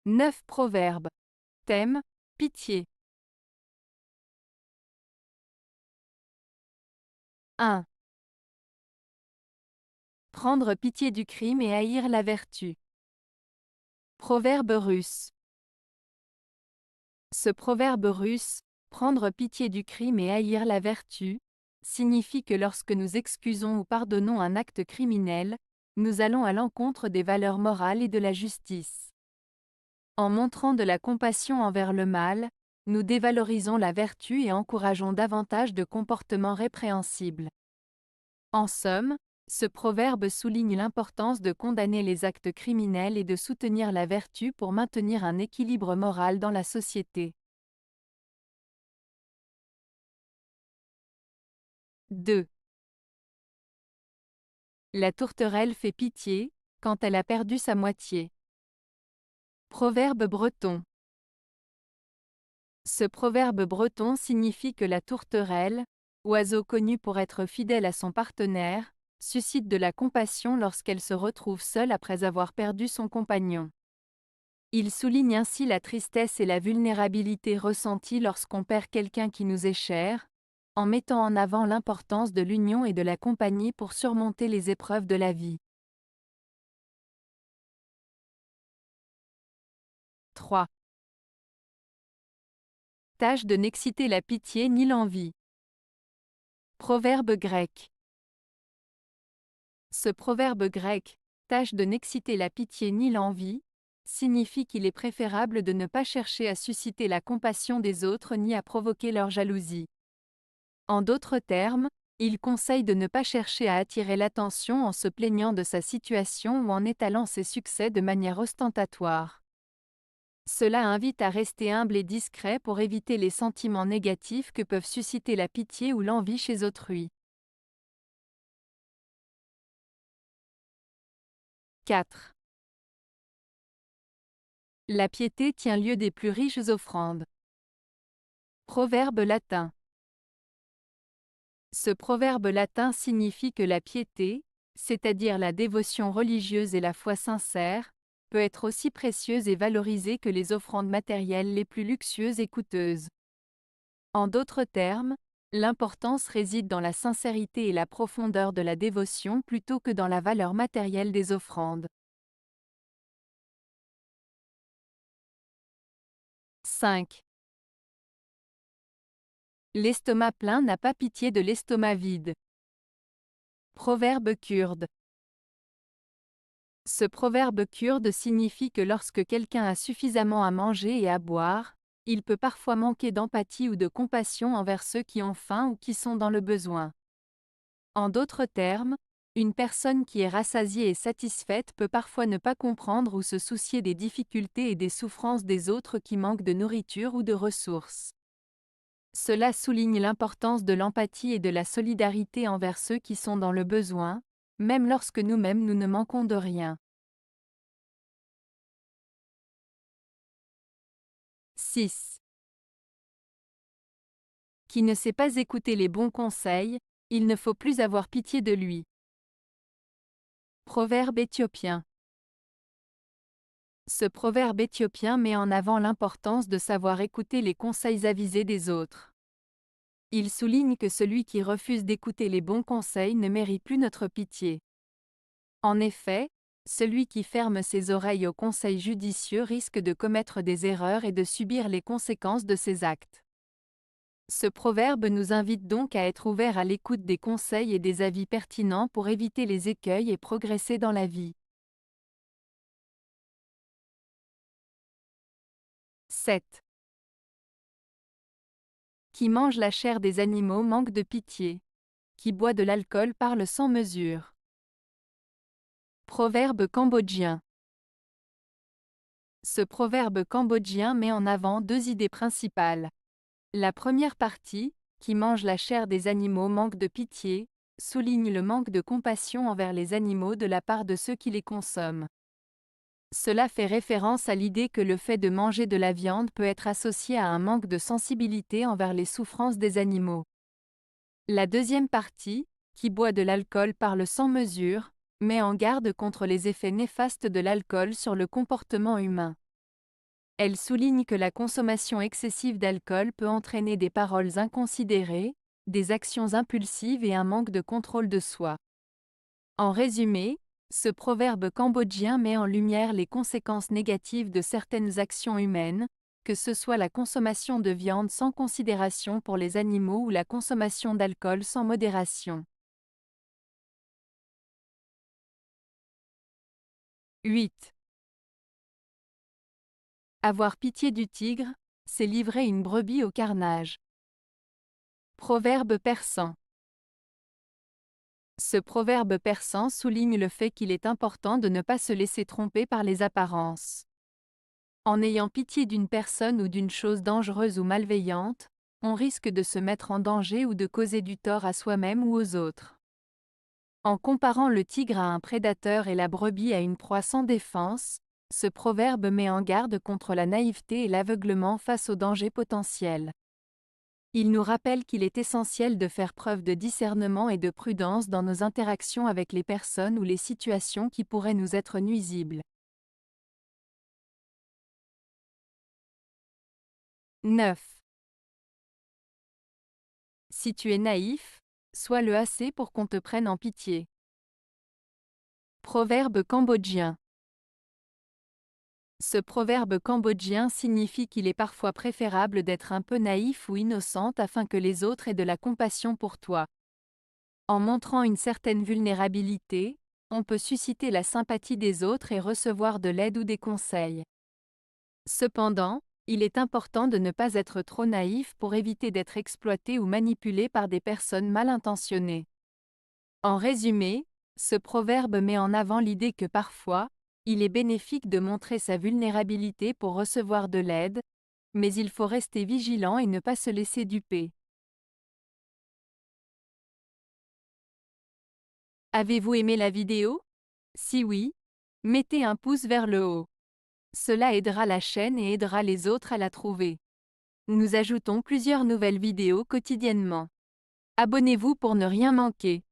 9 proverbes. Thème, pitié. 1. Prendre pitié du crime et haïr la vertu. Proverbe russe. Ce proverbe russe, prendre pitié du crime et haïr la vertu, signifie que lorsque nous excusons ou pardonnons un acte criminel, nous allons à l'encontre des valeurs morales et de la justice. En montrant de la compassion envers le mal, nous dévalorisons la vertu et encourageons davantage de comportements répréhensibles. En somme, ce proverbe souligne l'importance de condamner les actes criminels et de soutenir la vertu pour maintenir un équilibre moral dans la société. 2. La tourterelle fait pitié, quand elle a perdu sa moitié. Proverbe breton. Ce proverbe breton signifie que la tourterelle, oiseau connu pour être fidèle à son partenaire, suscite de la compassion lorsqu'elle se retrouve seule après avoir perdu son compagnon. Il souligne ainsi la tristesse et la vulnérabilité ressenties lorsqu'on perd quelqu'un qui nous est cher, en mettant en avant l'importance de l'union et de la compagnie pour surmonter les épreuves de la vie. 3. Tâche de n'exciter la pitié ni l'envie. Proverbe grec. Ce proverbe grec, tâche de n'exciter la pitié ni l'envie, signifie qu'il est préférable de ne pas chercher à susciter la compassion des autres ni à provoquer leur jalousie. En d'autres termes, il conseille de ne pas chercher à attirer l'attention en se plaignant de sa situation ou en étalant ses succès de manière ostentatoire. Cela invite à rester humble et discret pour éviter les sentiments négatifs que peuvent susciter la pitié ou l'envie chez autrui. 4. La piété tient lieu des plus riches offrandes. Proverbe latin. Ce proverbe latin signifie que la piété, c'est-à-dire la dévotion religieuse et la foi sincère, peut être aussi précieuse et valorisée que les offrandes matérielles les plus luxueuses et coûteuses. En d'autres termes, l'importance réside dans la sincérité et la profondeur de la dévotion plutôt que dans la valeur matérielle des offrandes. 5. L'estomac plein n'a pas pitié de l'estomac vide. Proverbe kurde. Ce proverbe kurde signifie que lorsque quelqu'un a suffisamment à manger et à boire, il peut parfois manquer d'empathie ou de compassion envers ceux qui ont faim ou qui sont dans le besoin. En d'autres termes, une personne qui est rassasiée et satisfaite peut parfois ne pas comprendre ou se soucier des difficultés et des souffrances des autres qui manquent de nourriture ou de ressources. Cela souligne l'importance de l'empathie et de la solidarité envers ceux qui sont dans le besoin, même lorsque nous-mêmes nous ne manquons de rien. 6. Qui ne sait pas écouter les bons conseils, il ne faut plus avoir pitié de lui. Proverbe éthiopien. Ce proverbe éthiopien met en avant l'importance de savoir écouter les conseils avisés des autres. Il souligne que celui qui refuse d'écouter les bons conseils ne mérite plus notre pitié. En effet, celui qui ferme ses oreilles aux conseils judicieux risque de commettre des erreurs et de subir les conséquences de ses actes. Ce proverbe nous invite donc à être ouverts à l'écoute des conseils et des avis pertinents pour éviter les écueils et progresser dans la vie. 7. Qui mange la chair des animaux manque de pitié. Qui boit de l'alcool parle sans mesure. Proverbe cambodgien. Ce proverbe cambodgien met en avant deux idées principales. La première partie, qui mange la chair des animaux manque de pitié, souligne le manque de compassion envers les animaux de la part de ceux qui les consomment. Cela fait référence à l'idée que le fait de manger de la viande peut être associé à un manque de sensibilité envers les souffrances des animaux. La deuxième partie, qui boit de l'alcool parle sans mesure, met en garde contre les effets néfastes de l'alcool sur le comportement humain. Elle souligne que la consommation excessive d'alcool peut entraîner des paroles inconsidérées, des actions impulsives et un manque de contrôle de soi. En résumé, ce proverbe cambodgien met en lumière les conséquences négatives de certaines actions humaines, que ce soit la consommation de viande sans considération pour les animaux ou la consommation d'alcool sans modération. 8. Avoir pitié du tigre, c'est livrer une brebis au carnage. Proverbe persan. Ce proverbe persan souligne le fait qu'il est important de ne pas se laisser tromper par les apparences. En ayant pitié d'une personne ou d'une chose dangereuse ou malveillante, on risque de se mettre en danger ou de causer du tort à soi-même ou aux autres. En comparant le tigre à un prédateur et la brebis à une proie sans défense, ce proverbe met en garde contre la naïveté et l'aveuglement face aux dangers potentiels. Il nous rappelle qu'il est essentiel de faire preuve de discernement et de prudence dans nos interactions avec les personnes ou les situations qui pourraient nous être nuisibles. 9. Si tu es naïf, sois-le assez pour qu'on te prenne en pitié. Proverbe cambodgien. Ce proverbe cambodgien signifie qu'il est parfois préférable d'être un peu naïf ou innocente afin que les autres aient de la compassion pour toi. En montrant une certaine vulnérabilité, on peut susciter la sympathie des autres et recevoir de l'aide ou des conseils. Cependant, il est important de ne pas être trop naïf pour éviter d'être exploité ou manipulé par des personnes mal intentionnées. En résumé, ce proverbe met en avant l'idée que parfois, il est bénéfique de montrer sa vulnérabilité pour recevoir de l'aide, mais il faut rester vigilant et ne pas se laisser duper. Avez-vous aimé la vidéo? Si oui, mettez un pouce vers le haut. Cela aidera la chaîne et aidera les autres à la trouver. Nous ajoutons plusieurs nouvelles vidéos quotidiennement. Abonnez-vous pour ne rien manquer.